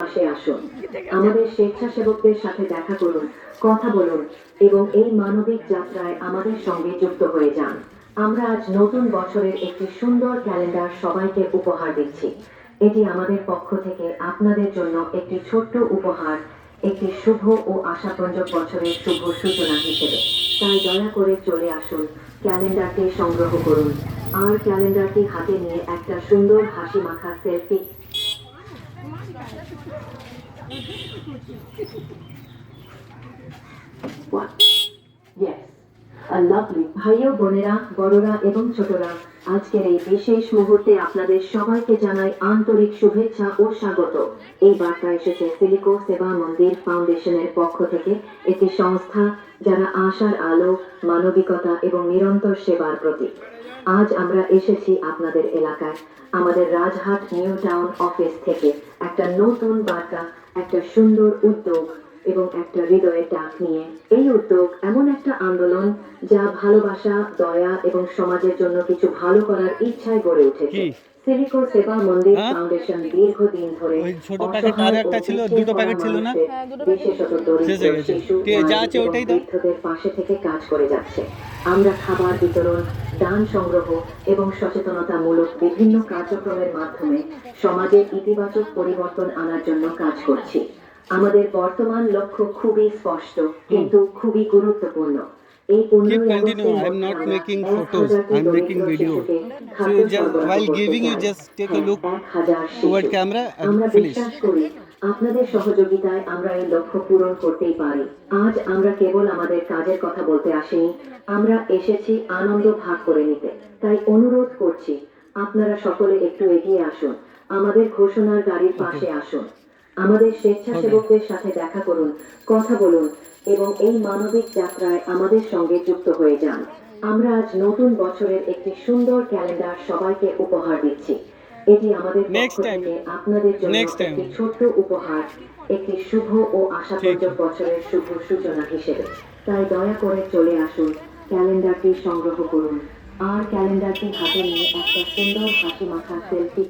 পাশে আসুন। আমাদের স্বেচ্ছাসেবকদের সাথে দেখা করুন, কথা বলুন এবং এই মানবিক যাত্রায় আমাদের সঙ্গে যুক্ত হয়ে যান। আমরা আজ নতুন বছরের একটি সুন্দর ক্যালেন্ডার সবাইকে উপহার দিচ্ছি। এটি আমাদের পক্ষ থেকে আপনাদের জন্য একটি ছোট্ট উপহার, একটি শুভ ও আশাব্যঞ্জক বছরের শুভ সূচনা হিসেবে। তাই দয়া করে চলে আসুন, ক্যালেন্ডারটি সংগ্রহ করুন আর ক্যালেন্ডারটি হাতে নিয়ে একটা সুন্দর হাসি মাখা সেলফি ভাই ও বোনেরা, বড়রা এবং ছোটরা, আজকের এই বিশেষ মুহূর্তে আপনাদের সবাইকে জানাই আন্তরিক শুভেচ্ছা ও স্বাগত। এই বার্তা এসেছে সিলিকো সেবা মন্দির ফাউন্ডেশনের পক্ষ থেকে, একটি সংস্থা যারা আশার আলো, মানবিকতা এবং নিরন্তর সেবার প্রতীক। আজ আমরা এসেছি আপনাদের এলাকায়, আমাদের রাজহাট নিউ টাউন অফিস থেকে একটা নতুন বার্তা, একটা সুন্দর উদ্যোগ এবং একটা হৃদয়ের ডাক নিয়ে। এই উদ্যোগ এমন একটা আন্দোলন যা ভালোবাসা, দয়া এবং সমাজের জন্য কিছু ভালো করার ইচ্ছায় গড়ে উঠেছে। সিলিকো সেবা মন্দির ফাউন্ডেশন দীর্ঘদিন ধরে ছোট প্যাকেট আর একটা ছিল, দুটো প্যাকেট ছিল না, বিশেষত দরিদ্র শিশু, নারী এবং বৃদ্ধদের পাশে থেকে কাজ করে যাচ্ছে। আমরা খাবার বিতরণ, দান সংগ্রহ এবং সচেতনতামূলক বিভিন্ন কার্যক্রমের মাধ্যমে সমাজে ইতিবাচক পরিবর্তন আনার জন্য কাজ করছি। আমাদের বর্তমান লক্ষ্য খুবই স্পষ্ট কিন্তু খুবই গুরুত্বপূর্ণ। এই Keep continue. I am not making photos. I am making video. So while giving, you just take a look toward camera and আমরা finish. বিশ্বাস করি আপনাদের সহযোগিতায় আমরা এই লক্ষ্য পূরণ করতেই পারি। আজ আমরা কেবল আমাদের কাজের কথা বলতে আসিনি, আমরা এসেছি আনন্দ ভাগ করে নিতে। তাই অনুরোধ করছি, আপনারা সকলে একটু এগিয়ে আসুন, আমাদের ঘোষণার গাড়ির পাশে আসুন, আমাদের স্বেচ্ছাসেবকদের সাথে দেখা করুন, কথা বলুন এবং এই মানবিক যাত্রায় আমাদের সঙ্গে যুক্ত হয়ে যান। আমরা আজ নতুন বছরের একটি সুন্দর ক্যালেন্ডার সবাইকে উপহার দিচ্ছি। এটি আমাদের পক্ষ থেকে আপনাদের জন্য একটি ছোট্ট উপহার, একটি শুভ ও আশাব্যঞ্জক বছরের শুভ সূচনা হিসেবে। তাই দয়া করে চলে আসুন, ক্যালেন্ডারটি সংগ্রহ করুন আর ক্যালেন্ডারটি হাতে নিয়ে একটা সুন্দর হাসি মাখা সেলফি